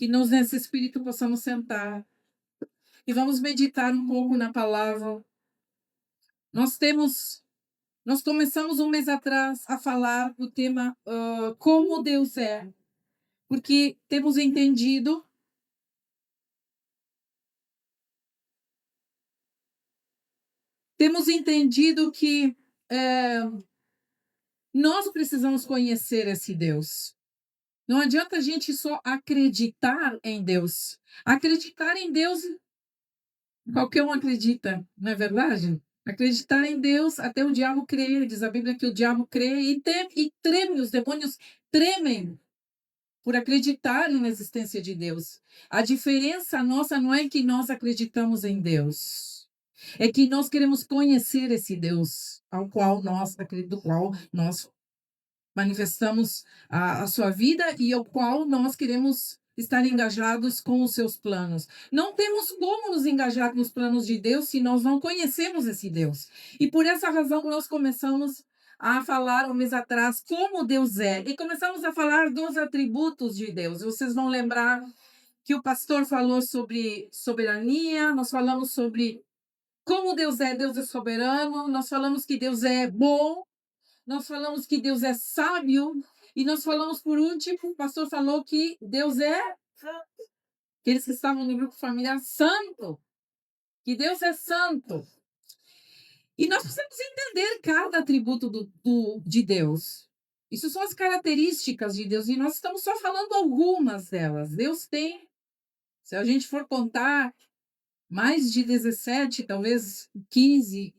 que nós nesse espírito possamos sentar e vamos meditar um pouco na palavra. Nós começamos um mês atrás a falar do tema como Deus é, porque temos entendido que nós precisamos conhecer esse Deus. Não adianta a gente só acreditar em Deus. Acreditar em Deus, qualquer um acredita, não é verdade? Acreditar em Deus, até o diabo crê. Diz a Bíblia que o diabo crê e treme, os demônios tremem por acreditarem na existência de Deus. A diferença nossa não é que nós acreditamos em Deus, é que nós queremos conhecer esse Deus do qual nós manifestamos a sua vida e ao qual nós queremos estar engajados com os seus planos. Não temos como nos engajar nos planos de Deus se nós não conhecemos esse Deus. E por essa razão nós começamos a falar um mês atrás como Deus é. E começamos a falar dos atributos de Deus. Vocês vão lembrar que o pastor falou sobre soberania, nós falamos sobre como Deus é soberano, nós falamos que Deus é bom, nós falamos que Deus é sábio, e nós falamos por último, o pastor falou que Deus é, aqueles que estavam no grupo familiar, santo, que Deus é santo. E nós precisamos entender cada atributo de Deus. Isso são as características de Deus, e nós estamos só falando algumas delas. Deus tem, se a gente for contar, mais de 17, talvez 15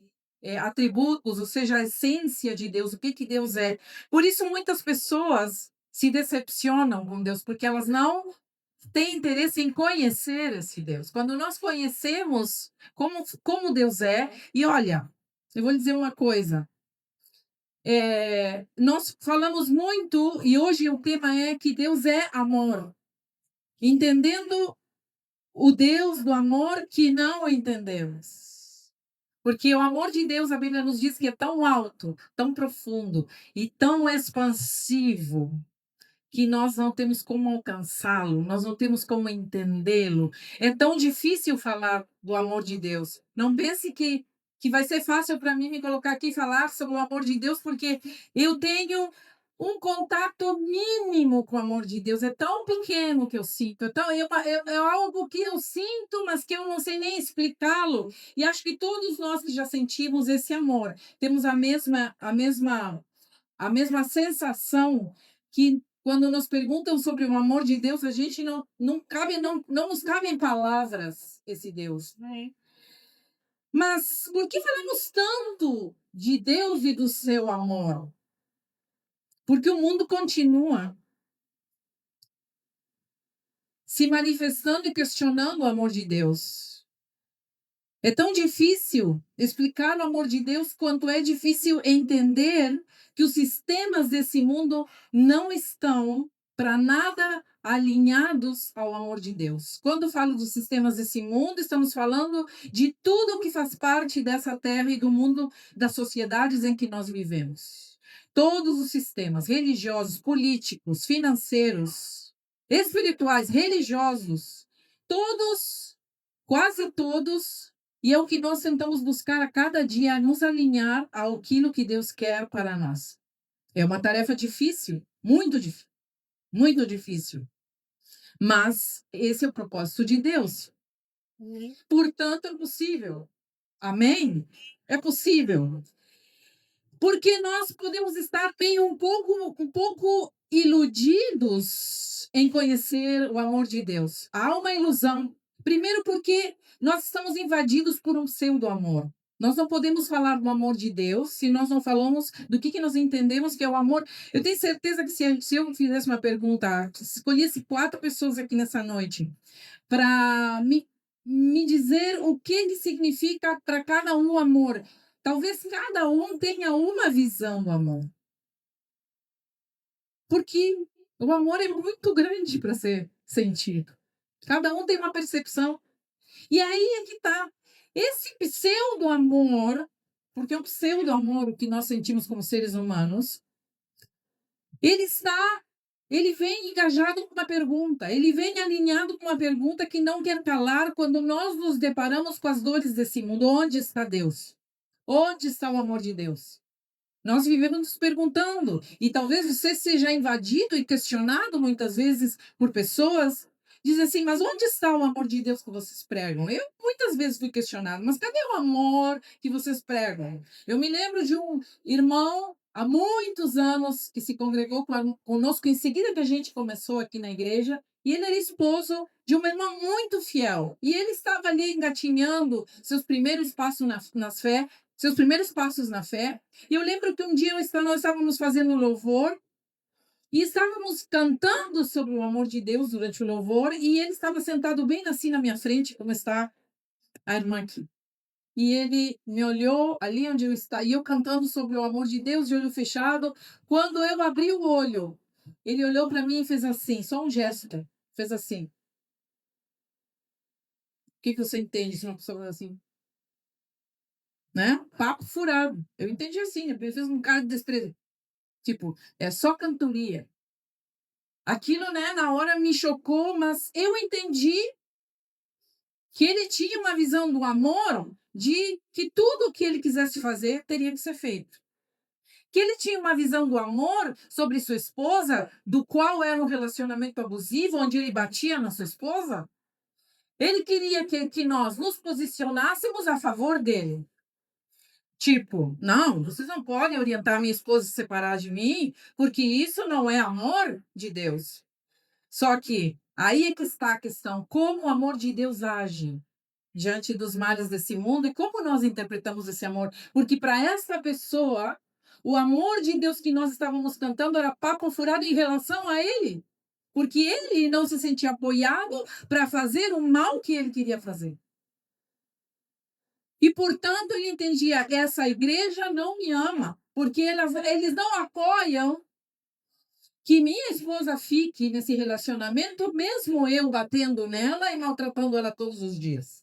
atributos, ou seja, a essência de Deus, o que Deus é. Por isso, muitas pessoas se decepcionam com Deus, porque elas não têm interesse em conhecer esse Deus. Quando nós conhecemos como Deus é, e olha, eu vou lhe dizer uma coisa, nós falamos muito, e hoje o tema é que Deus é amor. Entendendo o Deus do amor que não entendemos. Porque o amor de Deus, a Bíblia nos diz que é tão alto, tão profundo e tão expansivo que nós não temos como alcançá-lo, nós não temos como entendê-lo. É tão difícil falar do amor de Deus. Não pense que vai ser fácil para mim me colocar aqui e falar sobre o amor de Deus, porque eu tenho um contato mínimo com o amor de Deus. É tão pequeno que eu sinto. É algo que eu sinto, mas que eu não sei nem explicá-lo. E acho que todos nós que já sentimos esse amor temos a mesma sensação que quando nos perguntam sobre o amor de Deus, a gente não nos cabe em palavras esse Deus. Mas por que falamos tanto de Deus e do seu amor? Porque o mundo continua se manifestando e questionando o amor de Deus. É tão difícil explicar o amor de Deus quanto é difícil entender que os sistemas desse mundo não estão para nada alinhados ao amor de Deus. Quando falo dos sistemas desse mundo, estamos falando de tudo que faz parte dessa terra e do mundo, das sociedades em que nós vivemos. Todos os sistemas religiosos, políticos, financeiros, espirituais, religiosos, todos, quase todos, e é o que nós tentamos buscar a cada dia, nos alinhar àquilo que Deus quer para nós. É uma tarefa difícil, muito difícil, muito difícil. Mas esse é o propósito de Deus. Portanto, é possível. Amém? É possível. Porque nós podemos estar bem um pouco iludidos em conhecer o amor de Deus. Há uma ilusão. Primeiro porque nós estamos invadidos por um pseudo-amor. Nós não podemos falar do amor de Deus se nós não falamos do que nós entendemos que é o amor. Eu tenho certeza que se eu fizesse uma pergunta, escolhesse 4 pessoas aqui nessa noite para me dizer o que significa para cada um o amor, talvez cada um tenha uma visão do amor. Porque o amor é muito grande para ser sentido. Cada um tem uma percepção. E aí é que está. Esse pseudo-amor, porque o pseudo-amor, o que nós sentimos como seres humanos, ele ele vem engajado com uma pergunta, ele vem alinhado com uma pergunta que não quer calar quando nós nos deparamos com as dores desse mundo. Onde está Deus? Onde está o amor de Deus? Nós vivemos nos perguntando, e talvez você seja invadido e questionado muitas vezes por pessoas, dizem assim, mas onde está o amor de Deus que vocês pregam? Eu muitas vezes fui questionado, mas cadê o amor que vocês pregam? Eu me lembro de um irmão há muitos anos que se congregou conosco em seguida que a gente começou aqui na igreja, e ele era esposo de uma irmã muito fiel, e ele estava ali engatinhando seus primeiros passos na fé, e eu lembro que um dia nós estávamos fazendo louvor e estávamos cantando sobre o amor de Deus durante o louvor, e ele estava sentado bem assim na minha frente, como está a irmã aqui. E ele me olhou ali onde eu estava, e eu cantando sobre o amor de Deus, de olho fechado. Quando eu abri o olho, ele olhou para mim e fez assim, só um gesto, fez assim. O que, que você entende se uma pessoa faz assim? Né? Papo furado. Eu entendi assim, ele fez um cara de desprezo. Tipo, é só cantoria. Aquilo, né, na hora me chocou, mas eu entendi que ele tinha uma visão do amor de que tudo o que ele quisesse fazer teria que ser feito. Que ele tinha uma visão do amor sobre sua esposa, do qual era um relacionamento abusivo, onde ele batia na sua esposa. Ele queria que nós nos posicionássemos a favor dele. Tipo, não, vocês não podem orientar minha esposa a se separar de mim, porque isso não é amor de Deus. Só que aí é que está a questão, como o amor de Deus age diante dos males desse mundo e como nós interpretamos esse amor. Porque para essa pessoa, o amor de Deus que nós estávamos cantando era papo furado em relação a ele. Porque ele não se sentia apoiado para fazer o mal que ele queria fazer. E, portanto, ele entendia que essa igreja não me ama, porque eles não apoiam que minha esposa fique nesse relacionamento, mesmo eu batendo nela e maltratando ela todos os dias.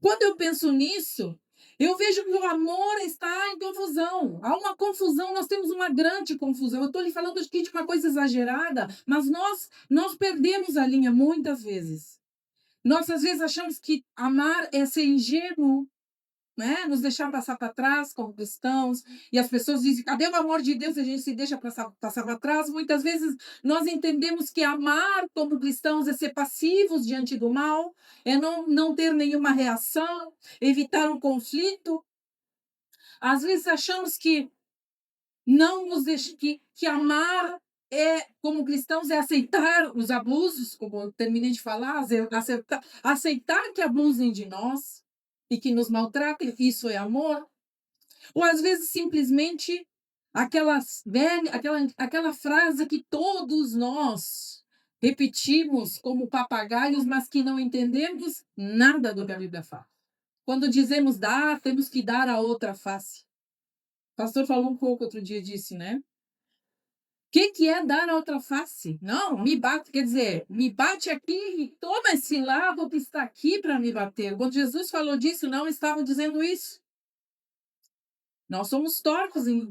Quando eu penso nisso, eu vejo que o amor está em confusão. Há uma confusão, nós temos uma grande confusão. Eu estou lhe falando aqui de uma coisa exagerada, mas nós perdemos a linha muitas vezes. Nós, às vezes, achamos que amar é ser ingênuo, né? Nos deixar passar para trás como cristãos, e as pessoas dizem, cadê o amor de Deus? A gente se deixa passar para trás. Muitas vezes nós entendemos que amar como cristãos é ser passivos diante do mal, é não ter nenhuma reação, evitar um conflito. Às vezes achamos que não nos deixa, que amar é, como cristãos, é aceitar os abusos, como eu terminei de falar, aceitar que abusem de nós e que nos maltratem, isso é amor. Ou às vezes simplesmente aquela frase que todos nós repetimos como papagaios, mas que não entendemos nada do que a Bíblia fala. Quando dizemos dar, temos que dar a outra face. O pastor falou um pouco outro dia disso, né? O que é dar a outra face? Não, me bate, quer dizer, me bate aqui e toma esse lado que está aqui para me bater. Quando Jesus falou disso, não estava dizendo isso. Nós somos tortos em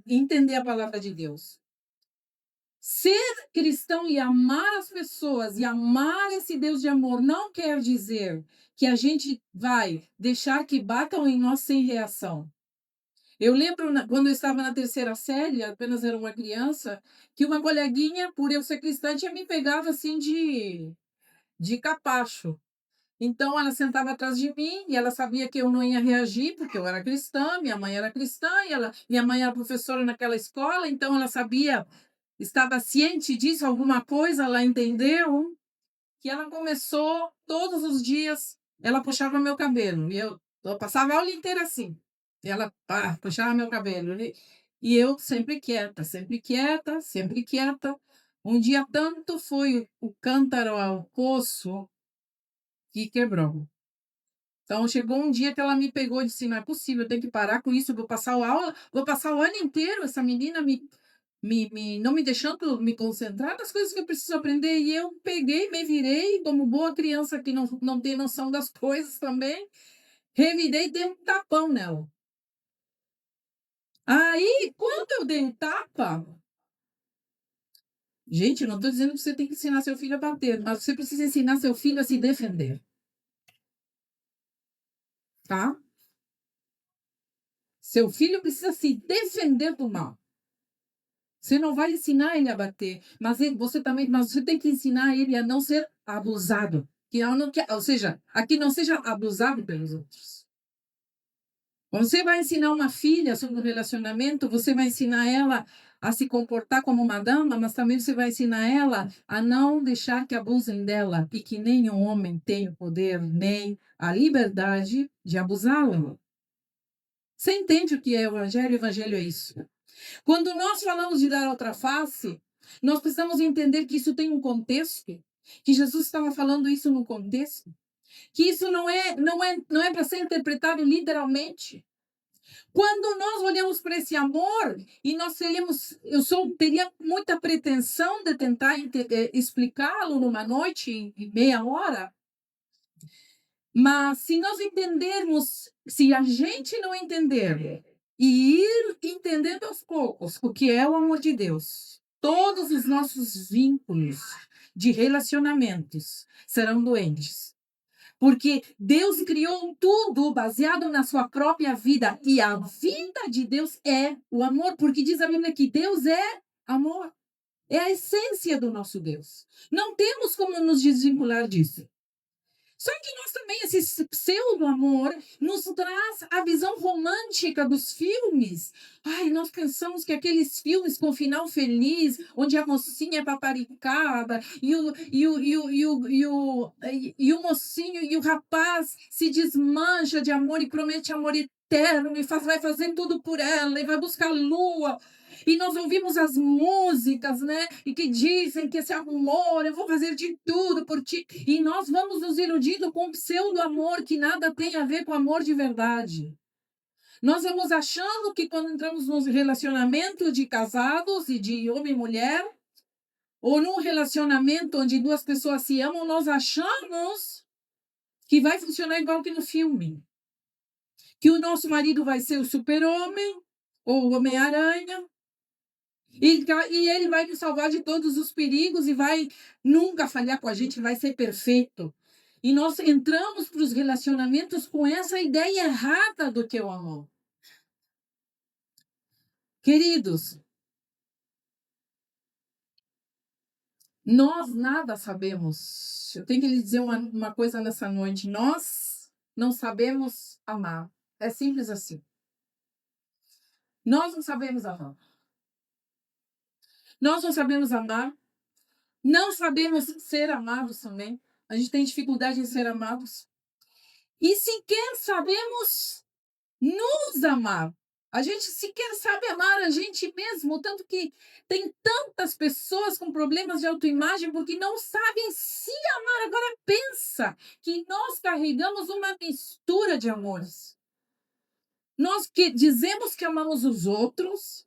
entender a palavra de Deus. Ser cristão e amar as pessoas e amar esse Deus de amor não quer dizer que a gente vai deixar que batam em nós sem reação. Eu lembro quando eu estava na terceira série, apenas era uma criança, que uma coleguinha, por eu ser cristã, tinha me pegado assim de capacho. Então ela sentava atrás de mim e ela sabia que eu não ia reagir, porque eu era cristã, minha mãe era cristã, minha mãe era professora naquela escola, então ela sabia, estava ciente disso, alguma coisa, ela entendeu, que ela começou todos os dias, ela puxava meu cabelo, e eu passava a aula inteira assim, e ela puxava meu cabelo, e eu sempre quieta, sempre quieta, sempre quieta. Um dia tanto foi o cântaro ao poço que quebrou. Então chegou um dia que ela me pegou e disse: não é possível, eu tenho que parar com isso, eu vou passar o ano inteiro, essa menina não me deixando me concentrar nas coisas que eu preciso aprender. E eu peguei, me virei, como boa criança que não tem noção das coisas também, revirei e dei um tapão nela. Aí, quando eu dei um tapa, Gente, eu não estou dizendo que você tem que ensinar seu filho a bater, mas você precisa ensinar seu filho a se defender, tá? Seu filho precisa se defender do mal. Você não vai ensinar ele a bater, mas mas você tem que ensinar ele a não ser abusado, ou seja, a que não seja abusado pelos outros. Você vai ensinar uma filha sobre o relacionamento, você vai ensinar ela a se comportar como uma dama, mas também você vai ensinar ela a não deixar que abusem dela e que nenhum homem tem o poder nem a liberdade de abusá-la. Você entende o que é o evangelho? O evangelho é isso. Quando nós falamos de dar outra face, nós precisamos entender que isso tem um contexto, que Jesus estava falando isso no contexto, que isso não é para ser interpretado literalmente. Quando nós olhamos para esse amor e teria muita pretensão de tentar explicá-lo numa noite em meia hora, mas se nós entendermos, se a gente não entender e ir entendendo aos poucos o que é o amor de Deus, todos os nossos vínculos de relacionamentos serão doentes. Porque Deus criou tudo baseado na sua própria vida. E a vida de Deus é o amor. Porque diz a Bíblia que Deus é amor. É a essência do nosso Deus. Não temos como nos desvincular disso. Só que nós também, esse pseudo-amor, nos traz a visão romântica dos filmes. Ai, nós pensamos que aqueles filmes com final feliz, onde a mocinha é paparicada, e o mocinho e o rapaz se desmancha de amor e promete amor eterno, e vai fazer tudo por ela, e vai buscar a lua. E nós ouvimos as músicas, né? E que dizem que esse amor, eu vou fazer de tudo por ti. E nós vamos nos iludindo com um pseudo-amor que nada tem a ver com amor de verdade. Nós vamos achando que quando entramos num relacionamento de casados e de homem e mulher, ou num relacionamento onde duas pessoas se amam, nós achamos que vai funcionar igual que no filme. Que o nosso marido vai ser o super-homem, ou o Homem-Aranha, e ele vai nos salvar de todos os perigos e vai nunca falhar com a gente, vai ser perfeito. E nós entramos para os relacionamentos com essa ideia errada do que é o amor. Queridos, nós nada sabemos. Eu tenho que lhe dizer uma coisa nessa noite. Nós não sabemos amar. É simples assim. Nós não sabemos amar. Nós não sabemos amar. Não sabemos ser amados também. A gente tem dificuldade em ser amados. E sequer sabemos nos amar. A gente sequer sabe amar a gente mesmo, tanto que tem tantas pessoas com problemas de autoimagem porque não sabem se amar. Agora pensa que nós carregamos uma mistura de amores. Nós que dizemos que amamos os outros,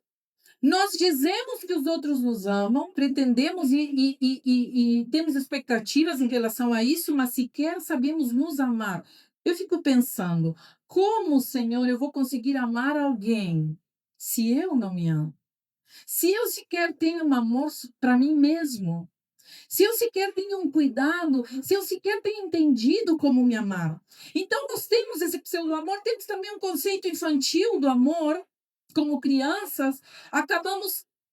nós dizemos que os outros nos amam, pretendemos e temos expectativas em relação a isso, mas sequer sabemos nos amar. Eu fico pensando, como, Senhor, eu vou conseguir amar alguém se eu não me amo? Se eu sequer tenho um amor para mim mesmo? Se eu sequer tenho um cuidado, se eu sequer tenho entendido como me amar. Então, nós temos esse pseudo-amor, temos também um conceito infantil do amor, como crianças,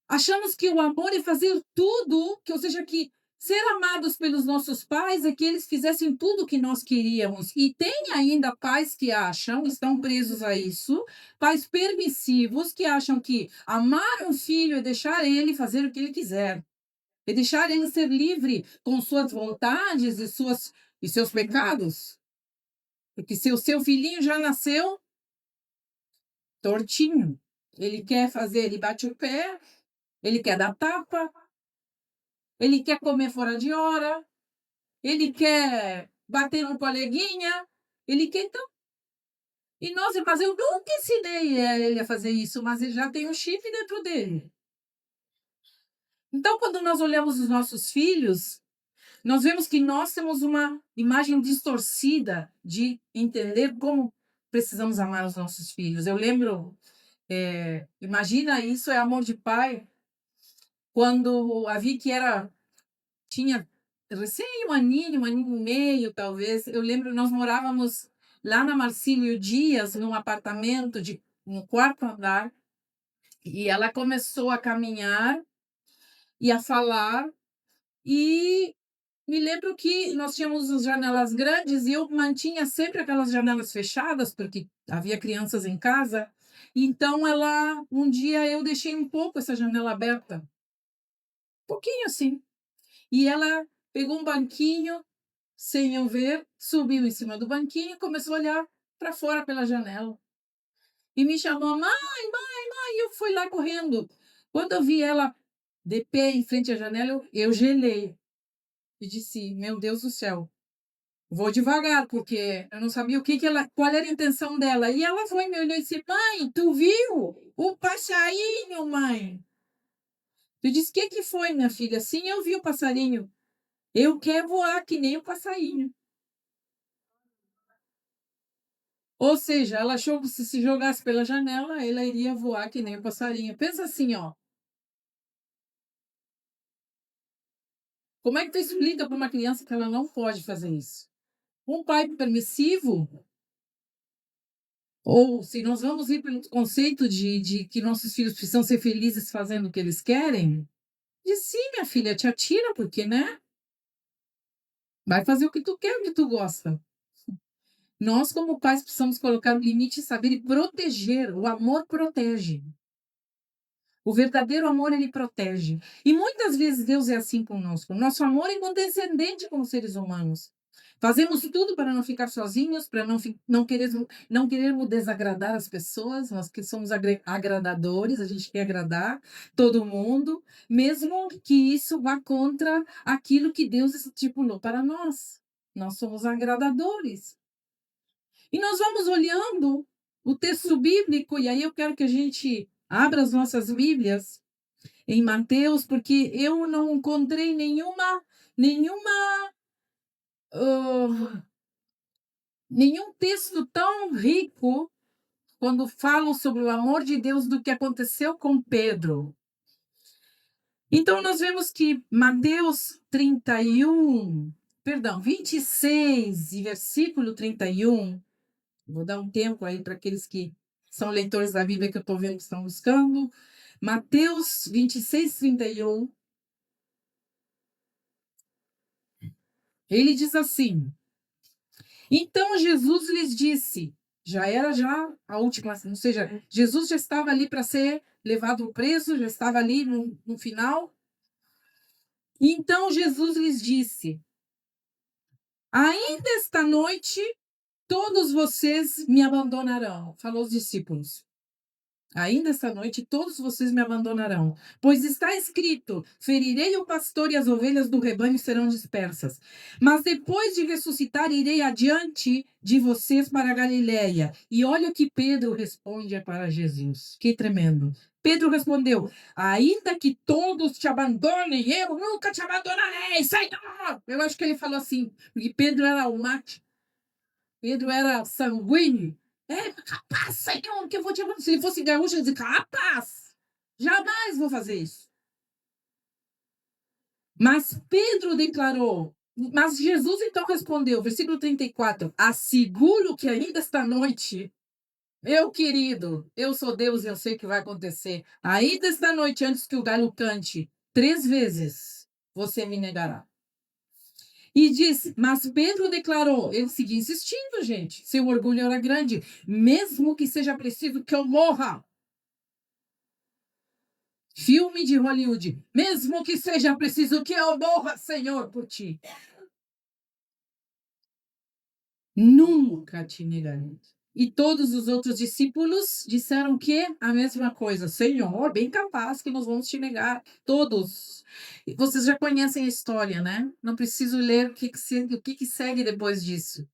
achamos que o amor é fazer tudo, ou seja, que ser amados pelos nossos pais é que eles fizessem tudo o que nós queríamos. E tem ainda pais que acham, estão presos a isso, pais permissivos que acham que amar um filho é deixar ele fazer o que ele quiser. E deixar ele ser livre com suas vontades e seus pecados. Porque se o seu filhinho já nasceu tortinho, ele quer fazer, ele bate o pé, ele quer dar tapa, ele quer comer fora de hora, ele quer bater no coleguinha, ele quer então. Mas eu nunca ensinei ele a fazer isso, mas ele já tem um chip dentro dele. Então, quando nós olhamos os nossos filhos, nós vemos que nós temos uma imagem distorcida de entender como precisamos amar os nossos filhos. Eu lembro, imagina isso é amor de pai, quando a vi que tinha recém um aninho e meio, talvez. Eu lembro, nós morávamos lá na Marcílio Dias, num apartamento de um quarto andar, e ela começou a caminhar e a falar, e me lembro que nós tínhamos as janelas grandes e eu mantinha sempre aquelas janelas fechadas, porque havia crianças em casa. Então um dia eu deixei um pouco essa janela aberta, um pouquinho assim. E ela pegou um banquinho, sem eu ver, subiu em cima do banquinho e começou a olhar para fora pela janela. E me chamou, mãe, mãe, mãe. E eu fui lá correndo. Quando eu vi ela de pé em frente à janela, eu gelei e disse: Meu Deus do céu, vou devagar, porque eu não sabia qual era a intenção dela. E ela foi, me olhou e disse: Mãe, tu viu o passarinho, mãe? Eu disse: Que foi, minha filha? Sim, eu vi o passarinho. Eu quero voar que nem o passarinho. Ou seja, ela achou que se jogasse pela janela, ela iria voar que nem o passarinho. Pensa assim, ó. Como é que tu explica para uma criança que ela não pode fazer isso? Um pai permissivo, ou se nós vamos ir pelo conceito de que nossos filhos precisam ser felizes fazendo o que eles querem, diz sim, minha filha, te atira, porque, né? Vai fazer o que tu quer, o que tu gosta. Nós, como pais, precisamos colocar um limite e saber e proteger. O amor protege. O verdadeiro amor, ele protege. E muitas vezes Deus é assim conosco. Nosso amor é condescendente como seres humanos. Fazemos tudo para não ficar sozinhos, para não querermos desagradar as pessoas. Nós que somos agradadores, a gente quer agradar todo mundo, mesmo que isso vá contra aquilo que Deus estipulou para nós. Nós somos agradadores. E nós vamos olhando o texto bíblico, e aí eu quero que a gente abra as nossas Bíblias em Mateus, porque eu não encontrei ah, nenhum texto tão rico quando falam sobre o amor de Deus do que aconteceu com Pedro. Então, nós vemos que Mateus 26, e versículo 31, vou dar um tempo aí para aqueles que são leitores da Bíblia que eu estou vendo que estão buscando. Mateus 26, 31. Ele diz assim: Então Jesus lhes disse, já era a última, ou seja, Jesus já estava ali para ser levado preso, já estava ali no final. Então Jesus lhes disse: Ainda esta noite todos vocês me abandonarão. Falou os discípulos. Ainda esta noite todos vocês me abandonarão, pois está escrito: ferirei o pastor e as ovelhas do rebanho serão dispersas. Mas depois de ressuscitar, irei adiante de vocês para a Galiléia. E olha o que Pedro responde para Jesus. Que tremendo. Pedro respondeu: ainda que todos te abandonem, eu nunca te abandonarei. Sai daqui! Eu acho que ele falou assim, porque Pedro era o mate. Pedro era sanguíneo. É capaz, sai que eu vou te abandonar. Se ele fosse gaúcho, ele dizia, capaz, jamais vou fazer isso. Mas Pedro declarou, mas Jesus então respondeu, versículo 34, asseguro que ainda esta noite, meu querido, eu sou Deus e eu sei o que vai acontecer. Ainda esta noite, antes que o galo cante, 3 vezes, você me negará. E disse, mas Pedro declarou, ele seguia insistindo, gente. Seu orgulho era grande, mesmo que seja preciso que eu morra. Filme de Hollywood, mesmo que seja preciso que eu morra, Senhor, por ti. Nunca te negarei. E todos os outros discípulos disseram que a mesma coisa. Senhor, bem capaz que nós vamos te negar. Todos. E vocês já conhecem a história, né? Não preciso ler o que segue depois disso.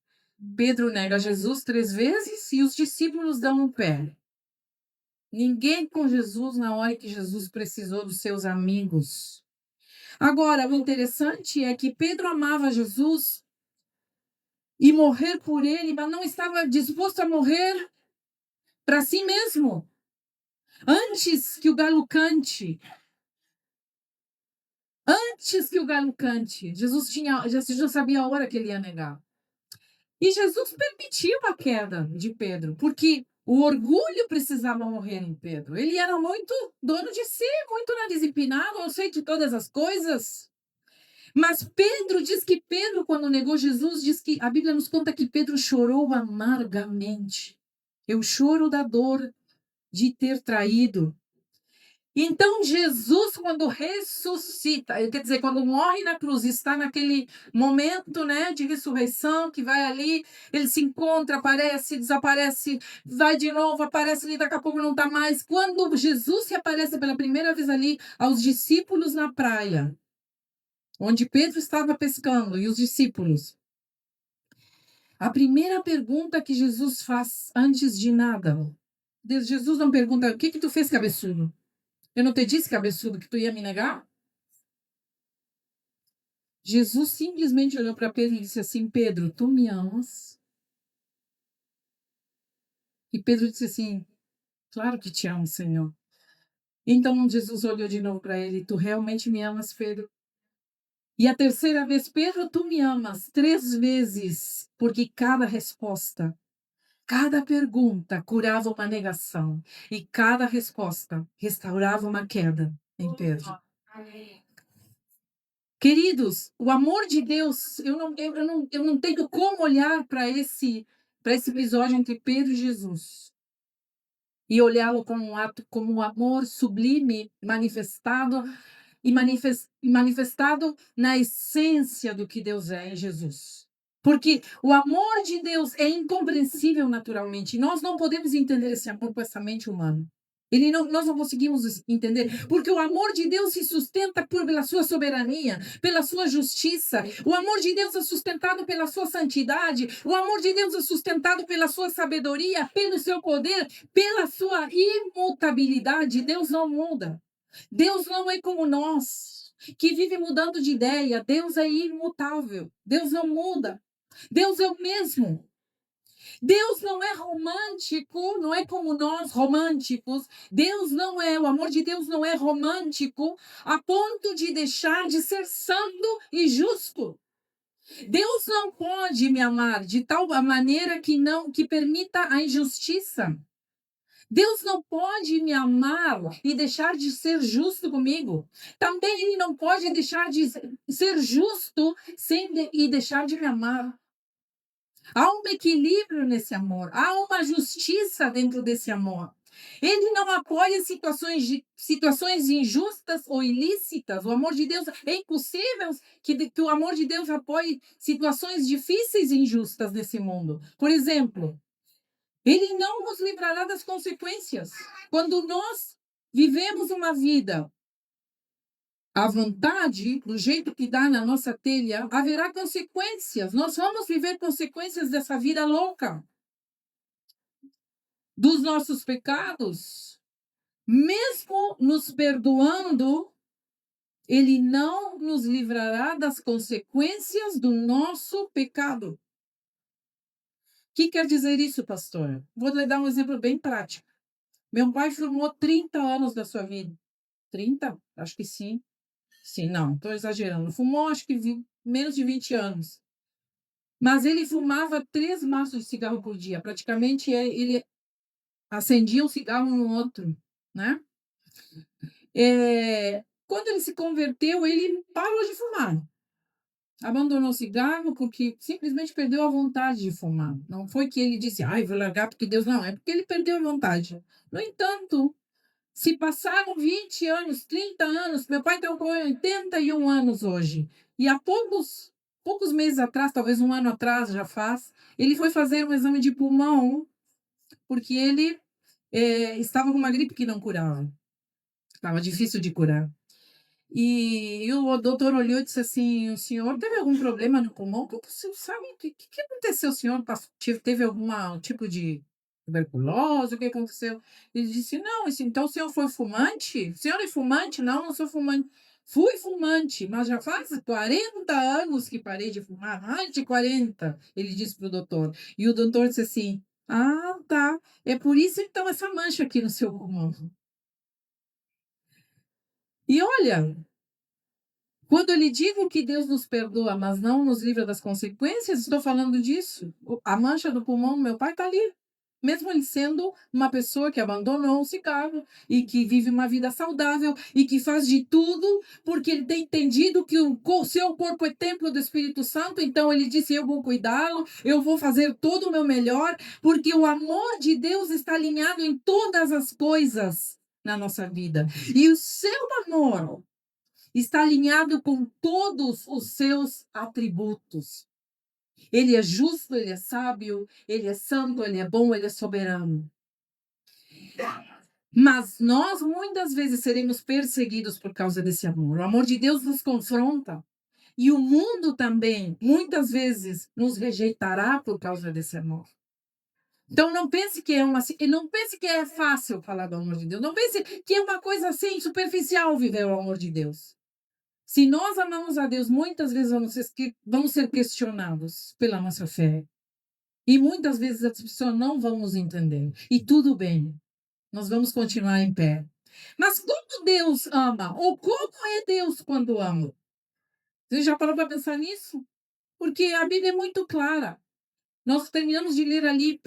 Pedro nega Jesus 3 vezes e os discípulos dão um pé. Ninguém com Jesus na hora que Jesus precisou dos seus amigos. Agora, o interessante é que Pedro amava Jesus e morrer por ele, mas não estava disposto a morrer para si mesmo. Antes que o galo cante, Antes que o galo cante, Jesus já sabia a hora que ele ia negar. E Jesus permitiu a queda de Pedro, porque o orgulho precisava morrer em Pedro. Ele era muito dono de si, muito nariz empinado, eu sei de todas as coisas. Mas Pedro diz que Pedro, quando negou Jesus, diz que a Bíblia nos conta que Pedro chorou amargamente. Eu choro da dor de ter traído. Então, Jesus, quando ressuscita, quer dizer, quando morre na cruz, está naquele momento, né, de ressurreição, que vai ali, ele se encontra, aparece, desaparece, vai de novo, aparece ali, daqui a pouco não está mais. Quando Jesus se aparece pela primeira vez ali aos discípulos na praia, onde Pedro estava pescando e os discípulos, a primeira pergunta que Jesus faz antes de nada, Jesus não pergunta: o que que tu fez, cabeçudo? Eu não te disse, cabeçudo, que tu ia me negar? Jesus simplesmente olhou para Pedro e disse assim: Pedro, tu me amas? E Pedro disse assim: claro que te amo, Senhor. Então Jesus olhou de novo para ele: tu realmente me amas, Pedro? E a terceira vez: Pedro, tu me amas? 3 vezes, porque cada resposta, cada pergunta curava uma negação e cada resposta restaurava uma queda em Pedro. Queridos, o amor de Deus, eu não tenho como olhar para esse episódio entre Pedro e Jesus e olhá-lo como um ato, como um amor sublime manifestado manifestado na essência do que Deus é em Jesus. Porque o amor de Deus é incompreensível naturalmente. Nós não podemos entender esse amor com essa mente humana. Nós não conseguimos entender, porque o amor de Deus se sustenta pela sua soberania, pela sua justiça. O amor de Deus é sustentado pela sua santidade. O amor de Deus é sustentado pela sua sabedoria, pelo seu poder, pela sua imutabilidade. Deus não muda. Deus não é como nós, que vive mudando de ideia. Deus é imutável. Deus não muda. Deus é o mesmo. Deus não é romântico, não é como nós românticos. O amor de Deus não é romântico a ponto de deixar de ser santo e justo. Deus não pode me amar de tal maneira que permita a injustiça. Deus não pode me amar e deixar de ser justo comigo. Também Ele não pode deixar de ser justo e deixar de me amar. Há um equilíbrio nesse amor, há uma justiça dentro desse amor. Ele não apoia situações injustas ou ilícitas. O amor de Deus é impossível que o amor de Deus apoie situações difíceis e injustas nesse mundo. Por exemplo, ele não nos livrará das consequências. Quando nós vivemos uma vida à vontade, do jeito que dá na nossa telha, haverá consequências. Nós vamos viver consequências dessa vida louca, dos nossos pecados. Mesmo nos perdoando, Ele não nos livrará das consequências do nosso pecado. O que quer dizer isso, pastor? Vou lhe dar um exemplo bem prático. Meu pai fumou 30 anos da sua vida. 30? Acho que sim. Sim, não, estou exagerando. Fumou, acho que menos de 20 anos. Mas ele fumava 3 maços de cigarro por dia. Praticamente ele acendia um cigarro no outro, né? Quando ele se converteu, ele parou de fumar. Abandonou o cigarro porque simplesmente perdeu a vontade de fumar. Não foi que ele disse: ai, vou largar porque Deus não. É porque ele perdeu a vontade. No entanto, se passaram 20 anos, 30 anos, meu pai tem 81 anos hoje. E há poucos meses atrás, talvez um ano atrás já faz, ele foi fazer um exame de pulmão, porque ele estava com uma gripe que não curava. Estava difícil de curar. E o doutor olhou e disse assim: o senhor teve algum problema no pulmão? Você sabe o que aconteceu? O senhor teve algum tipo de tuberculose? O que aconteceu? Ele disse: não, então o senhor foi fumante? O senhor é fumante? Não, não sou fumante. Fui fumante, mas já faz 40 anos que parei de fumar, mais de 40, ele disse para o doutor. E o doutor disse assim: ah, tá. É por isso então essa mancha aqui no seu pulmão. E olha, Quando eu lhe digo que Deus nos perdoa, mas não nos livra das consequências, estou falando disso. A mancha do pulmão do meu pai está ali. Mesmo ele sendo uma pessoa que abandonou o cigarro e que vive uma vida saudável e que faz de tudo porque ele tem entendido que o seu corpo é templo do Espírito Santo, então ele disse: eu vou cuidá-lo, eu vou fazer todo o meu melhor, porque o amor de Deus está alinhado em todas as coisas na nossa vida. E o seu amor está alinhado com todos os seus atributos. Ele é justo, ele é sábio, ele é santo, ele é bom, ele é soberano. Mas nós muitas vezes seremos perseguidos por causa desse amor. O amor de Deus nos confronta. E o mundo também, muitas vezes, nos rejeitará por causa desse amor. Então não pense que é fácil falar do amor de Deus. Não pense que é uma coisa assim superficial viver o amor de Deus. Se nós amamos a Deus, muitas vezes vamos ser questionados pela nossa fé. E muitas vezes as pessoas não vão nos entender. E tudo bem, nós vamos continuar em pé. Mas como Deus ama? Ou como é Deus quando ama? Você já parou para pensar nisso? Porque a Bíblia é muito clara. Nós terminamos de ler ali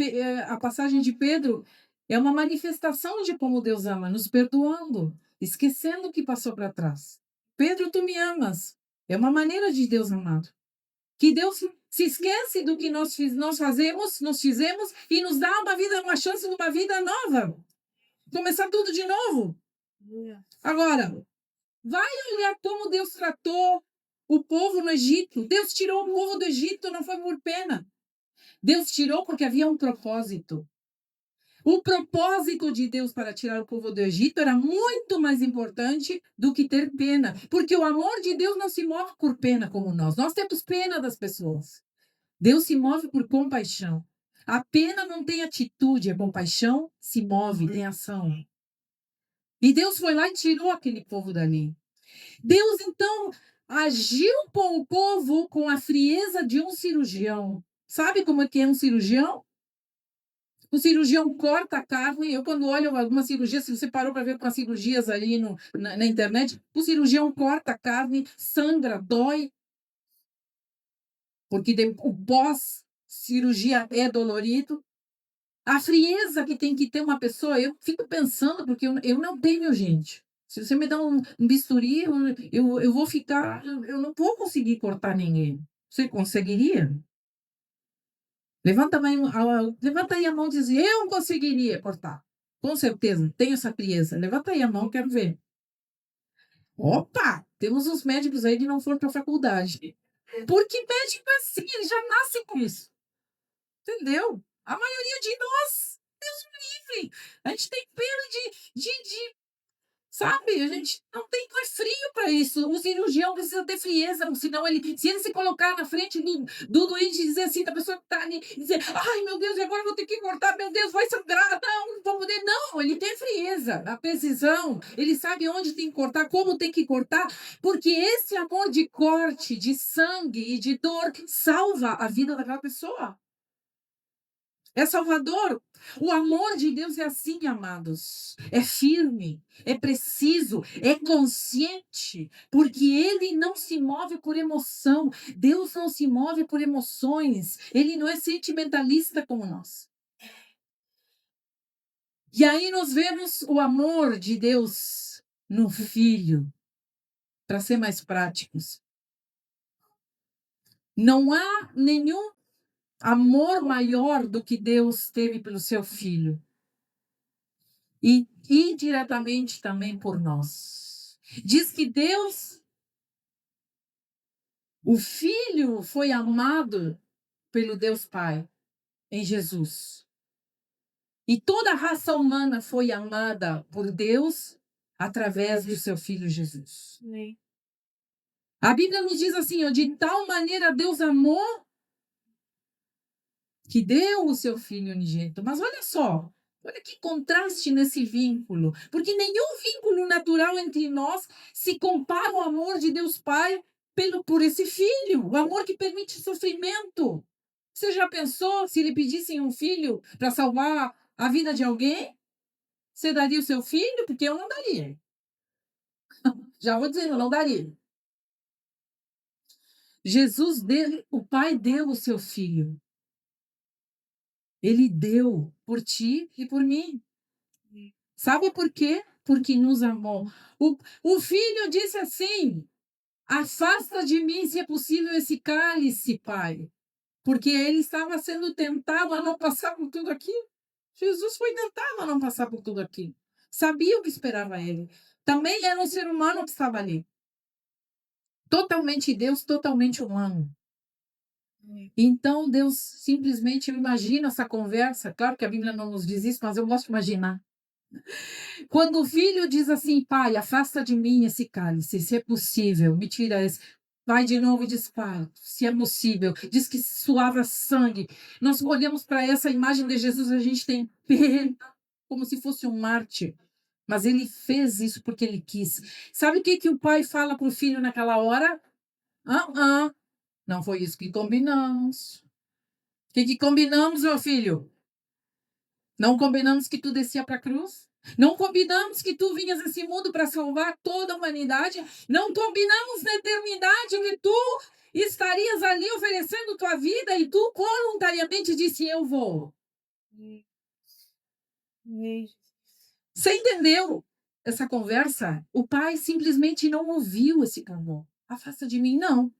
a passagem de Pedro. É uma manifestação de como Deus ama, nos perdoando, esquecendo o que passou para trás. Pedro, tu me amas. É uma maneira de Deus amado. Que Deus se esquece do que nós fizemos e nos dá uma chance de uma vida nova. Começar tudo de novo. Agora, vai olhar como Deus tratou o povo no Egito. Deus tirou o povo do Egito, não foi por pena. Deus tirou porque havia um propósito. O propósito de Deus para tirar o povo do Egito era muito mais importante do que ter pena. Porque o amor de Deus não se move por pena como nós. Nós temos pena das pessoas. Deus se move por compaixão. A pena não tem atitude, a compaixão se move, tem ação. E Deus foi lá e tirou aquele povo dali. Deus, então, agiu com o povo com a frieza de um cirurgião. Sabe como é que é um cirurgião? O cirurgião corta a carne. Eu, quando olho alguma cirurgia, se você parou para ver com as cirurgias ali na internet, o cirurgião corta a carne, sangra, dói. Porque o pós-cirurgia é dolorido. A frieza que tem que ter uma pessoa, eu fico pensando, porque eu não tenho, gente. Se você me dá um bisturi, eu vou ficar. Eu não vou conseguir cortar ninguém. Você conseguiria? Levanta aí a mão e diz: eu conseguiria cortar. Com certeza, tenho essa frieza. Levanta aí a mão, quero ver. Opa! Temos uns médicos aí que não foram para a faculdade. Porque médico é assim, ele já nasce com isso. Entendeu? A maioria de nós, Deus me livre. A gente tem pena sabe? A gente não tem frio para isso. O cirurgião precisa ter frieza, senão se ele se colocar na frente do doente e dizer assim, da pessoa que está ali, dizer: ai meu Deus, agora eu vou ter que cortar, meu Deus, vai sangrar, não vou poder. Não, ele tem frieza, a precisão, ele sabe onde tem que cortar, como tem que cortar, porque esse amor de corte, de sangue e de dor salva a vida daquela pessoa. É salvador. O amor de Deus é assim, amados. É firme, é preciso, é consciente, porque ele não se move por emoção. Deus não se move por emoções. Ele não é sentimentalista como nós. E aí nós vemos o amor de Deus no Filho, para ser mais práticos. Não há nenhum amor maior do que Deus teve pelo seu Filho. E indiretamente também por nós. Diz que Deus, o Filho, foi amado pelo Deus Pai em Jesus. E toda a raça humana foi amada por Deus através do seu Filho Jesus. A Bíblia nos diz assim: ó, de tal maneira Deus amou que deu o seu Filho unigênito. Mas olha só, olha que contraste nesse vínculo. Porque nenhum vínculo natural entre nós se compara ao amor de Deus Pai por esse Filho. O amor que permite sofrimento. Você já pensou se lhe pedissem um filho para salvar a vida de alguém? Você daria o seu filho? Porque eu não daria. Já vou dizendo, eu não daria. O Pai deu o seu Filho. Ele deu por ti e por mim. Sabe por quê? Porque nos amou. O Filho disse assim: afasta de mim, se é possível, esse cálice, Pai. Porque ele estava sendo tentado a não passar por tudo aquilo. Jesus foi tentado a não passar por tudo aquilo. Sabia o que esperava ele. Também era um ser humano que estava ali. Totalmente Deus, totalmente humano. Então, Deus simplesmente, eu imagino essa conversa. Claro que a Bíblia não nos diz isso, mas eu gosto de imaginar. Quando o filho diz assim: Pai, afasta de mim esse cálice, se é possível, me tira esse. Vai de novo e diz: Pai, se é possível. Diz que suava sangue. Nós olhamos para essa imagem de Jesus, a gente tem pena, como se fosse um mártir. Mas ele fez isso porque ele quis. Sabe o que o pai fala para o filho naquela hora? Não foi isso que combinamos. O que combinamos, meu filho? Não combinamos que tu descia para a cruz? Não combinamos que tu vinhas esse mundo para salvar toda a humanidade? Não combinamos na eternidade que tu estarias ali oferecendo tua vida e tu voluntariamente disse: eu vou. Você entendeu essa conversa? O pai simplesmente não ouviu esse clamor. Afasta de mim, não.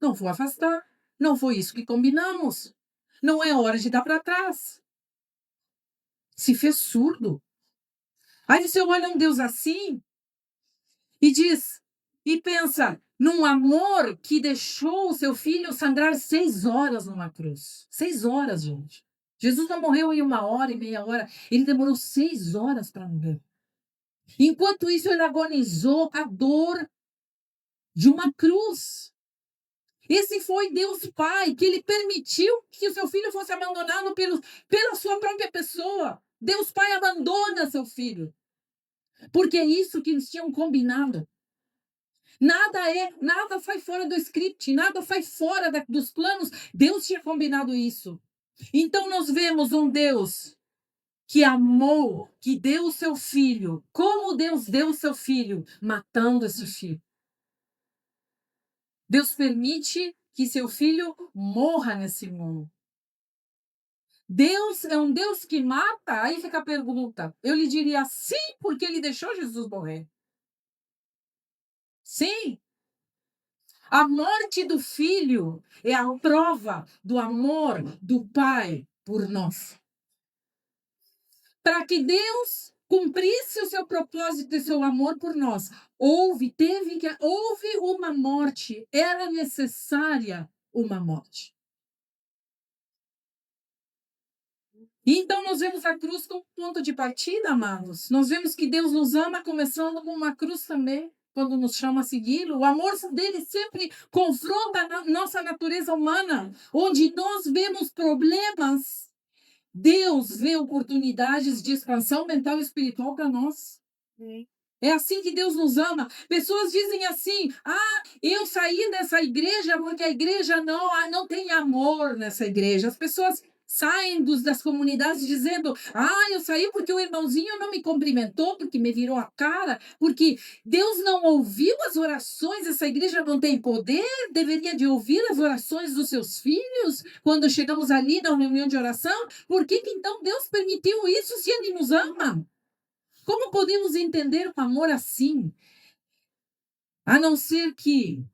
Não vou afastar. Não foi isso que combinamos. Não é hora de dar para trás. Se fez surdo. Aí você olha um Deus assim e diz, e pensa num amor que deixou o seu filho sangrar 6 horas numa cruz. 6 horas, gente. Jesus não morreu em 1 hora e meia hora. Ele demorou 6 horas para morrer. Enquanto isso, ele agonizou a dor de uma cruz. Esse foi Deus Pai, que ele permitiu que o seu filho fosse abandonado pela sua própria pessoa. Deus Pai abandona seu filho. Porque é isso que eles tinham combinado. Nada sai fora do script, nada sai fora dos planos. Deus tinha combinado isso. Então nós vemos um Deus que amou, que deu o seu filho. Como Deus deu o seu filho? Matando esse filho. Deus permite que seu filho morra nesse mundo. Deus é um Deus que mata? Aí fica a pergunta. Eu lhe diria sim, porque ele deixou Jesus morrer. Sim. A morte do filho é a prova do amor do Pai por nós. Para que Deus cumprisse o seu propósito e seu amor por nós, houve uma morte, era necessária uma morte. Então nós vemos a cruz como ponto de partida, amados. Nós vemos que Deus nos ama começando com uma cruz também, quando nos chama a segui-lo. O amor dele sempre confronta a nossa natureza humana, onde nós vemos problemas. Deus vê oportunidades de expansão mental e espiritual para nós. É assim que Deus nos ama. Pessoas dizem assim: eu saí dessa igreja porque a igreja não tem amor nessa igreja. As pessoas saem das comunidades dizendo: eu saí porque o irmãozinho não me cumprimentou, porque me virou a cara, porque Deus não ouviu as orações, essa igreja não tem poder, deveria de ouvir as orações dos seus filhos quando chegamos ali na reunião de oração. Por que então Deus permitiu isso se Ele nos ama? Como podemos entender o amor assim? A não ser que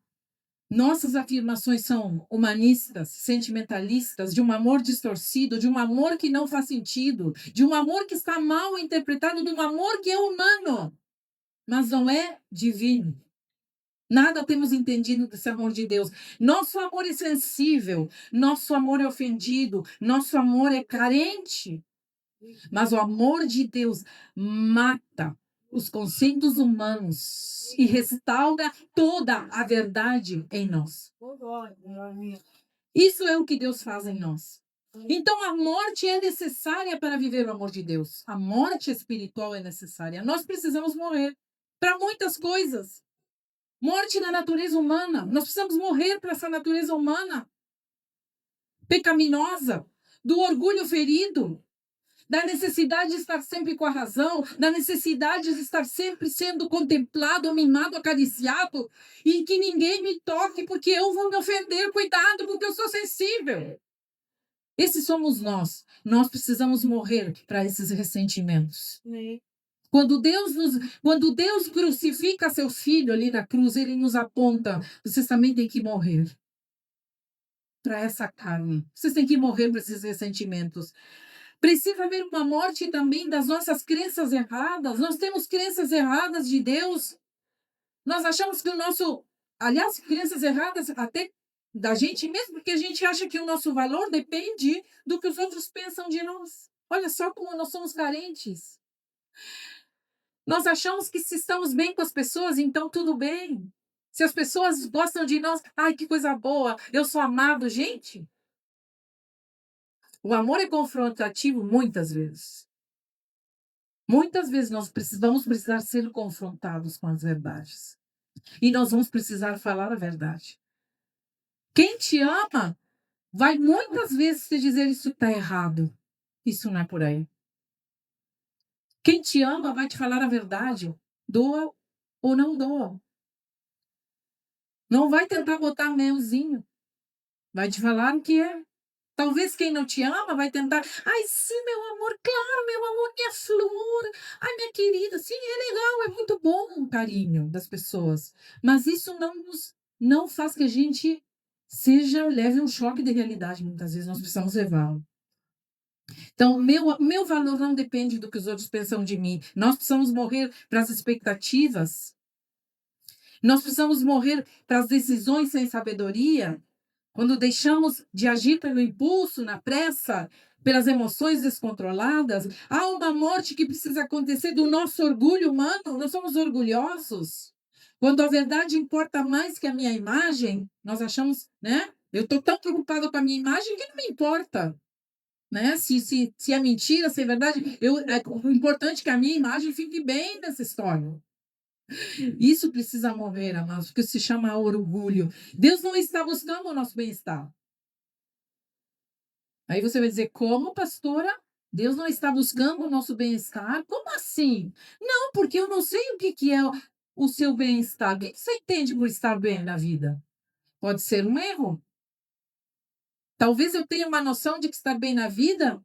nossas afirmações são humanistas, sentimentalistas, de um amor distorcido, de um amor que não faz sentido, de um amor que está mal interpretado, de um amor que é humano, mas não é divino. Nada temos entendido desse amor de Deus. Nosso amor é sensível, nosso amor é ofendido, nosso amor é carente. Mas o amor de Deus mata os conceitos humanos e restaura toda a verdade em nós. Isso é o que Deus faz em nós. Então a morte é necessária para viver o amor de Deus. A morte espiritual é necessária. Nós precisamos morrer para muitas coisas. Morte na natureza humana. Nós precisamos morrer para essa natureza humana pecaminosa, do orgulho ferido, da necessidade de estar sempre com a razão, da necessidade de estar sempre sendo contemplado, mimado, acariciado, e que ninguém me toque porque eu vou me ofender, cuidado, porque eu sou sensível. Esses somos nós. Nós precisamos morrer para esses ressentimentos. Quando Deus crucifica seu filho ali na cruz, ele nos aponta, vocês também têm que morrer para essa carne. Vocês têm que morrer para esses ressentimentos. Precisa haver uma morte também das nossas crenças erradas. Nós temos crenças erradas de Deus. Nós achamos que o nosso... Aliás, crenças erradas até da gente mesmo, porque a gente acha que o nosso valor depende do que os outros pensam de nós. Olha só como nós somos carentes. Nós achamos que se estamos bem com as pessoas, então tudo bem. Se as pessoas gostam de nós, ai, que coisa boa, eu sou amado. Gente, o amor é confrontativo muitas vezes. Muitas vezes nós vamos precisar ser confrontados com as verdades. E nós vamos precisar falar a verdade. Quem te ama vai muitas vezes te dizer isso está errado. Isso não é por aí. Quem te ama vai te falar a verdade. Doa ou não doa. Não vai tentar botar melzinho. Vai te falar o que é. Talvez quem não te ama vai tentar. Ai, sim, meu amor, claro, meu amor, minha flor. Ai, minha querida, sim, é legal, é muito bom o carinho das pessoas. Mas isso não faz que a gente leve um choque de realidade. Muitas vezes nós precisamos levá-lo. Então, meu valor não depende do que os outros pensam de mim. Nós precisamos morrer para as expectativas. Nós precisamos morrer para as decisões sem sabedoria. Quando deixamos de agir pelo impulso, na pressa, pelas emoções descontroladas, há uma morte que precisa acontecer do nosso orgulho humano. Nós somos orgulhosos. Quando a verdade importa mais que a minha imagem, nós achamos, né? Eu estou tão preocupada com a minha imagem que não me importa. Né? Se é mentira, se é verdade, o importante é que a minha imagem fique bem nessa história. Isso precisa morrer, amados, porque se chama orgulho. Deus não está buscando o nosso bem-estar. Aí você vai dizer, como, pastora? Deus não está buscando o nosso bem-estar? Como assim? Não, porque eu não sei o que é o seu bem-estar. O que você entende por estar bem na vida? Pode ser um erro. Talvez eu tenha uma noção de que estar bem na vida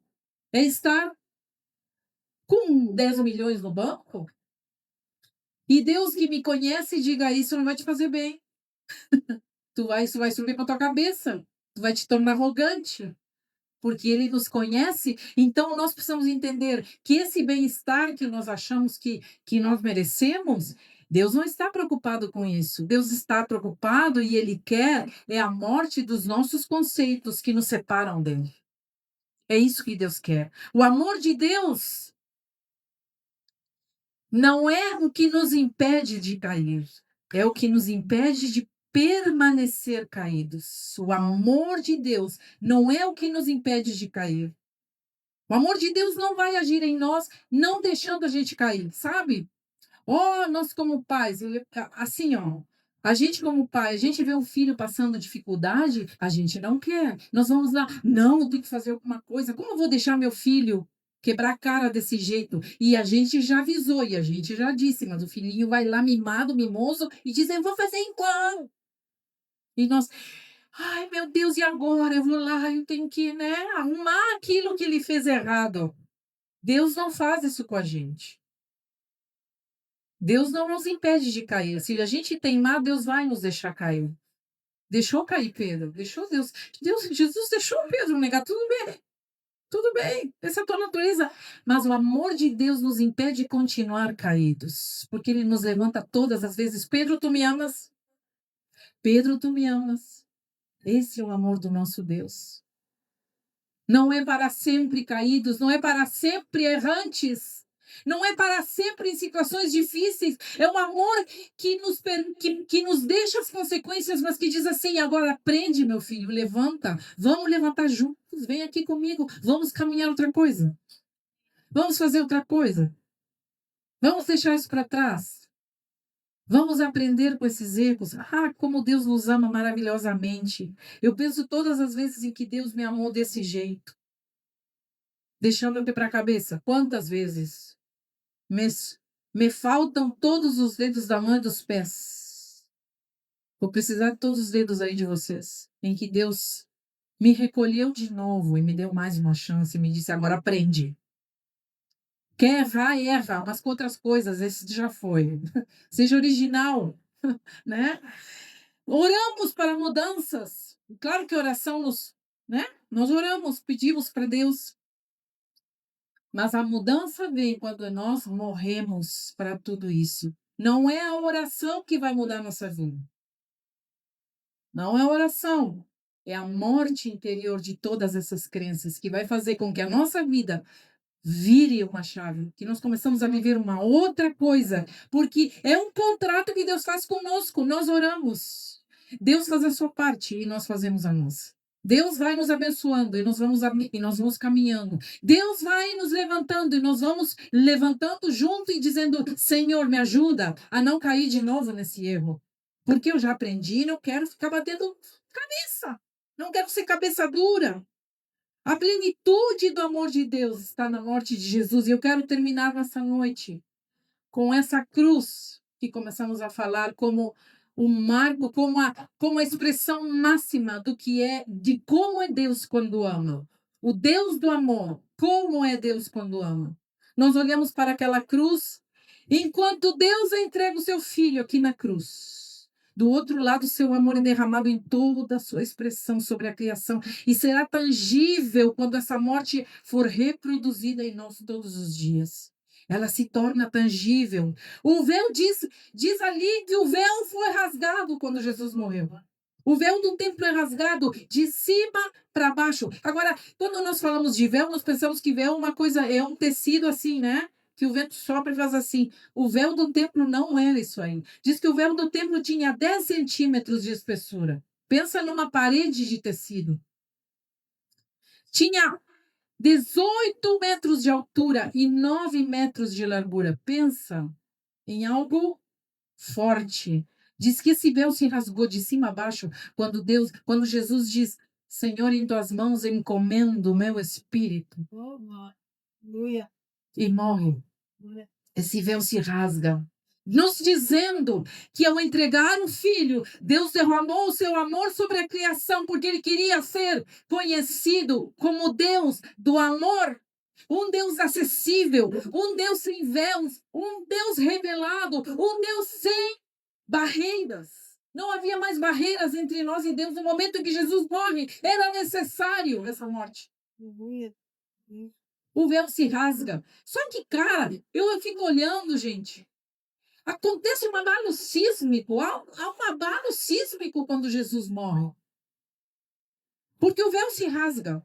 é estar com 10 milhões no banco. E Deus que me conhece diga isso não vai te fazer bem. Isso vai subir para tua cabeça. Tu vai te tornar arrogante. Porque ele nos conhece, então nós precisamos entender que esse bem-estar que nós achamos que nós merecemos, Deus não está preocupado com isso. Deus está preocupado e ele quer a morte dos nossos conceitos que nos separam dele. É isso que Deus quer. O amor de Deus não é o que nos impede de cair, é o que nos impede de permanecer caídos. O amor de Deus não é o que nos impede de cair. O amor de Deus não vai agir em nós, não deixando a gente cair, sabe? Nós como pais, assim, a gente como pai, a gente vê um filho passando dificuldade, a gente não quer. Nós vamos lá, não, eu tenho que fazer alguma coisa. Como eu vou deixar meu filho quebrar a cara desse jeito? E a gente já avisou, e a gente já disse, mas o filhinho vai lá mimado, mimoso, e diz, eu vou fazer igual. E nós, ai meu Deus, e agora? Eu vou lá, eu tenho que, né, arrumar aquilo que ele fez errado. Deus não faz isso com a gente. Deus não nos impede de cair. Se a gente teimar, Deus vai nos deixar cair. Deixou cair Pedro, deixou Jesus deixou Pedro negar, tudo bem, essa é a tua natureza. Mas o amor de Deus nos impede de continuar caídos, porque ele nos levanta todas as vezes. Pedro, tu me amas? Pedro, tu me amas? Esse é o amor do nosso Deus. Não é para sempre caídos, não é para sempre errantes, não é para sempre em situações difíceis. É um amor que nos deixa as consequências, mas que diz assim: agora aprende, meu filho, levanta, vamos levantar juntos, vem aqui comigo, vamos caminhar outra coisa, vamos fazer outra coisa, vamos deixar isso para trás. Vamos aprender com esses erros. Como Deus nos ama maravilhosamente. Eu penso todas as vezes em que Deus me amou desse jeito. deixando eu quebrar a cabeça. Quantas vezes me, me faltam todos os dedos da mão e dos pés? Vou precisar de todos os dedos aí de vocês, em que Deus me recolheu de novo e me deu mais uma chance e me disse: agora aprende. Quer errar, erra, mas com outras coisas, esse já foi. Seja original, né? Oramos para mudanças. Claro que oração nos, né? Nós oramos, pedimos para Deus, mas a mudança vem quando nós morremos para tudo isso. Não é a oração que vai mudar a nossa vida. Não é a oração. É a morte interior de todas essas crenças que vai fazer com que a nossa vida vire uma chave, que nós começamos a viver uma outra coisa, porque é um contrato que Deus faz conosco. Nós oramos, Deus faz a sua parte e nós fazemos a nossa. Deus vai nos abençoando e nós vamos caminhando. Deus vai nos levantando e nós vamos levantando junto e dizendo: Senhor, me ajuda a não cair de novo nesse erro. Porque eu já aprendi e não quero ficar batendo cabeça. Não quero ser cabeça dura. A plenitude do amor de Deus está na morte de Jesus. E eu quero terminar nessa noite com essa cruz que começamos a falar como o marco, como a expressão máxima do que é, de como é Deus quando ama. O Deus do amor, como é Deus quando ama. Nós olhamos para aquela cruz, enquanto Deus entrega o seu filho aqui na cruz. Do outro lado, seu amor é derramado em toda a sua expressão sobre a criação e será tangível quando essa morte for reproduzida em nós todos os dias. Ela se torna tangível. O véu diz ali que o véu foi rasgado quando Jesus morreu. O véu do templo é rasgado de cima para baixo. Agora, quando nós falamos de véu, nós pensamos que véu é uma coisa, é um tecido assim, né? Que o vento sopra e faz assim. O véu do templo não era isso aí. Diz que o véu do templo tinha 10 centímetros de espessura. Pensa numa parede de tecido. Tinha 18 metros de altura e 9 metros de largura. Pensa em algo forte. Diz que esse véu se rasgou de cima a baixo quando Jesus diz: Senhor, em tuas mãos eu encomendo o meu espírito. E morre. Esse véu se rasga. Nos dizendo que ao entregar o filho, Deus derramou o seu amor sobre a criação, porque ele queria ser conhecido como Deus do amor. Um Deus acessível, um Deus sem véus, um Deus revelado, um Deus sem barreiras. Não havia mais barreiras entre nós e Deus. No momento em que Jesus morre, era necessário essa morte. O véu se rasga. Só que, cara, eu fico olhando, gente. Acontece um abalo sísmico. Há um abalo sísmico quando Jesus morre. Porque o véu se rasga.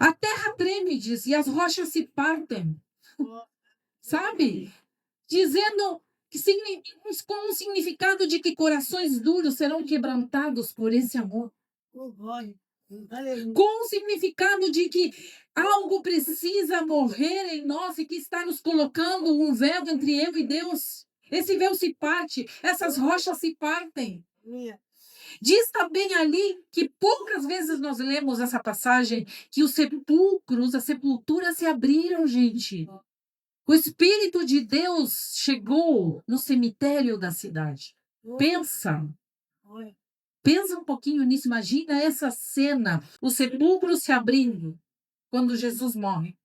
A terra treme, diz, e as rochas se partem. Sabe? Dizendo que com o significado de que corações duros serão quebrantados por esse amor. Com o significado de que algo precisa morrer em nós e que está nos colocando um véu entre eu e Deus. Esse véu se parte, essas rochas se partem. Diz também ali que poucas vezes nós lemos essa passagem que os sepulcros, as sepulturas se abriram, gente. O Espírito de Deus chegou no cemitério da cidade. Pensa. Pensa um pouquinho nisso. Imagina essa cena. O sepulcro se abrindo quando Jesus morre.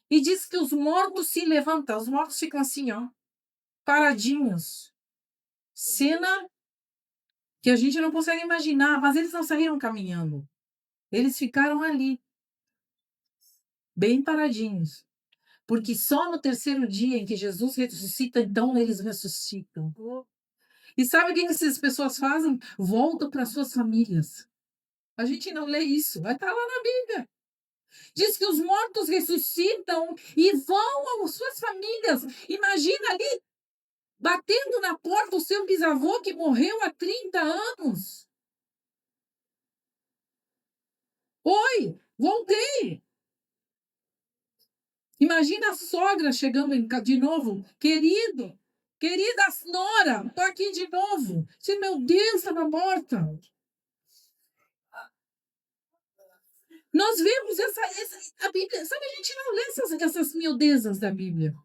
E diz que os mortos se levantam. Os mortos ficam assim, ó. Paradinhos. Cena que a gente não consegue imaginar. Mas eles não saíram caminhando. Eles ficaram ali. Bem paradinhos. Porque só no terceiro dia em que Jesus ressuscita, então eles ressuscitam. E sabe o que essas pessoas fazem? Voltam para suas famílias. A gente não lê isso, vai estar lá na Bíblia. Diz que os mortos ressuscitam e vão às suas famílias. Imagina ali, batendo na porta o seu bisavô que morreu há 30 anos. Oi, voltei. Imagina a sogra chegando de novo. Querida Nora, estou aqui de novo. Meu Deus, estava morta. Nós vemos a Bíblia, sabe, a gente não lê essas miudezas da Bíblia.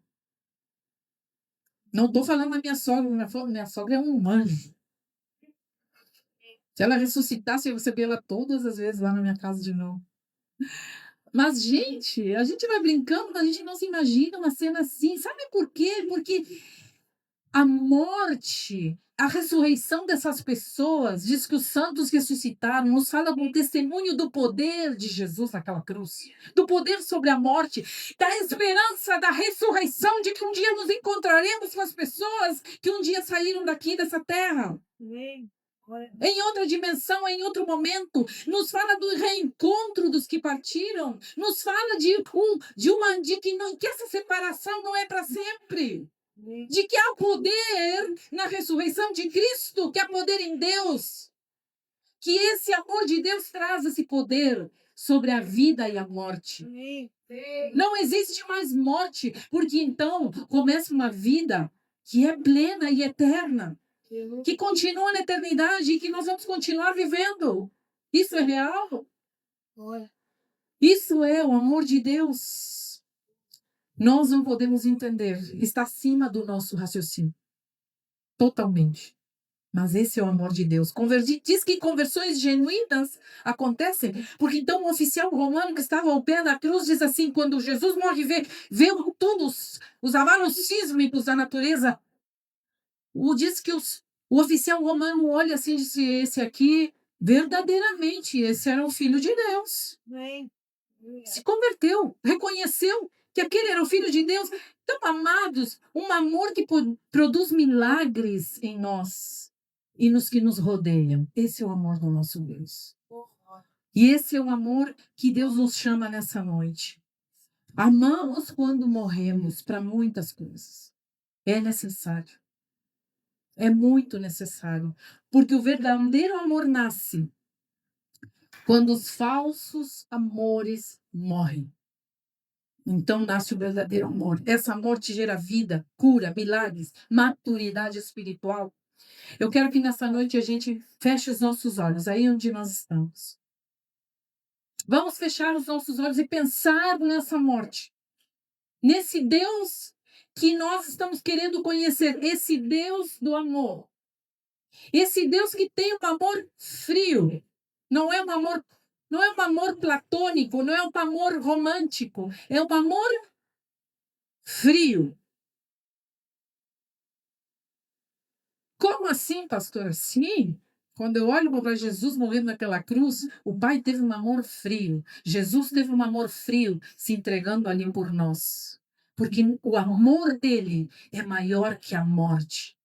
Não estou falando da minha sogra, minha sogra é um anjo. Se ela ressuscitasse, eu receber ela todas as vezes lá na minha casa de novo. Mas, gente, a gente vai brincando, mas a gente não se imagina uma cena assim. Sabe por quê? Porque a morte, a ressurreição dessas pessoas, diz que os santos ressuscitaram, nos fala do testemunho do poder de Jesus naquela cruz, do poder sobre a morte, da esperança da ressurreição, de que um dia nos encontraremos com as pessoas que um dia saíram daqui dessa terra. Em outra dimensão, em outro momento, nos fala do reencontro dos que partiram, nos fala que essa separação não é para sempre, de que há poder na ressurreição de Cristo, que há poder em Deus, que esse amor de Deus traz esse poder sobre a vida e a morte. Não existe mais morte, porque então começa uma vida que é plena e eterna, que continua na eternidade e que nós vamos continuar vivendo. Isso é real? Isso é o amor de Deus. Nós não podemos entender, está acima do nosso raciocínio. Totalmente. Mas esse é o amor de Deus. Diz que conversões genuínas acontecem, porque então o oficial romano que estava ao pé da cruz diz assim, quando Jesus morre, vê todos os avalos sísmicos da natureza, diz que o oficial romano olha assim e disse, esse aqui, verdadeiramente, esse era o Filho de Deus. Se converteu, reconheceu que aquele era o Filho de Deus. Então, amados, um amor que produz milagres em nós e nos que nos rodeiam. Esse é o amor do nosso Deus. E esse é o amor que Deus nos chama nessa noite. Amamos quando morremos para muitas coisas. É necessário. É muito necessário. Porque o verdadeiro amor nasce quando os falsos amores morrem. Então nasce o verdadeiro amor. Essa morte gera vida, cura, milagres, maturidade espiritual. Eu quero que nessa noite a gente feche os nossos olhos, aí onde nós estamos. Vamos fechar os nossos olhos e pensar nessa morte. Nesse Deus que nós estamos querendo conhecer. Esse Deus do amor. Esse Deus que tem um amor frio. Não é um amor platônico, não é um amor romântico. É um amor frio. Como assim, pastor? Sim. Quando eu olho para Jesus morrendo naquela cruz, o Pai teve um amor frio. Jesus teve um amor frio se entregando ali por nós. Porque o amor dele é maior que a morte.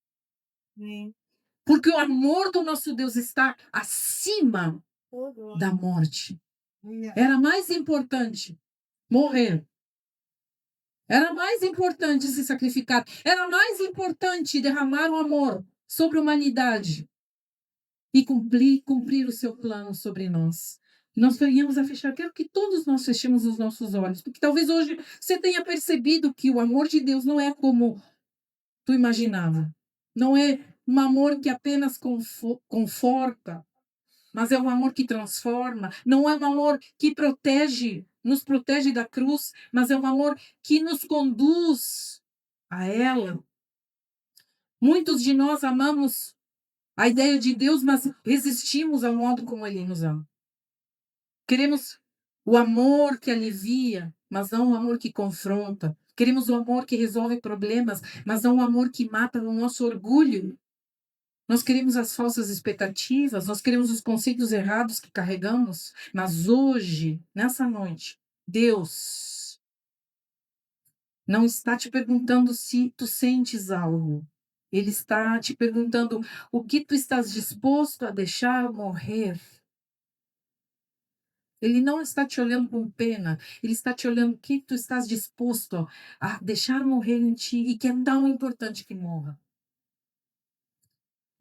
Porque o amor do nosso Deus está acima da morte. Era mais importante morrer. Era mais importante se sacrificar. Era mais importante derramar o amor sobre a humanidade e cumprir o seu plano sobre nós. Nós venhamos a fechar. Quero que todos nós fechemos os nossos olhos, porque talvez hoje você tenha percebido que o amor de Deus não é como tu imaginava. Não é um amor que apenas conforta, mas é um amor que transforma. Não é um amor que nos protege da cruz, mas é um amor que nos conduz a ela. Muitos de nós amamos a ideia de Deus, mas resistimos ao modo como Ele nos ama. Queremos o amor que alivia, mas não o amor que confronta. Queremos o amor que resolve problemas, mas não o amor que mata o nosso orgulho. Nós queremos as falsas expectativas, nós queremos os conceitos errados que carregamos. Mas hoje, nessa noite, Deus não está te perguntando se tu sentes algo. Ele está te perguntando o que tu estás disposto a deixar morrer. Ele não está te olhando com pena, ele está te olhando o que tu estás disposto a deixar morrer em ti e que é tão importante que morra.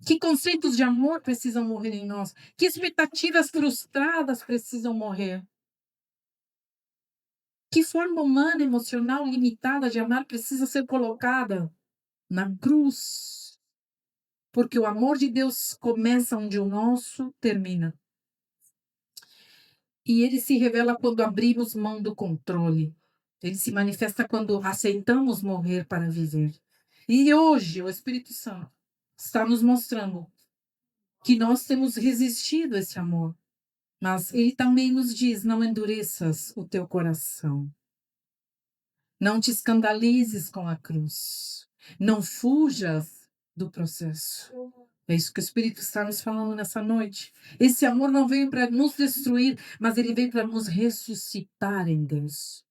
Que conceitos de amor precisam morrer em nós? Que expectativas frustradas precisam morrer? Que forma humana, emocional, limitada de amar precisa ser colocada na cruz? Porque o amor de Deus começa onde o nosso termina. E ele se revela quando abrimos mão do controle. Ele se manifesta quando aceitamos morrer para viver. E hoje o Espírito Santo está nos mostrando que nós temos resistido a esse amor. Mas ele também nos diz: não endureças o teu coração. Não te escandalizes com a cruz. Não fujas do processo. É isso que o Espírito está nos falando nessa noite. Esse amor não veio para nos destruir, mas ele veio para nos ressuscitar em Deus.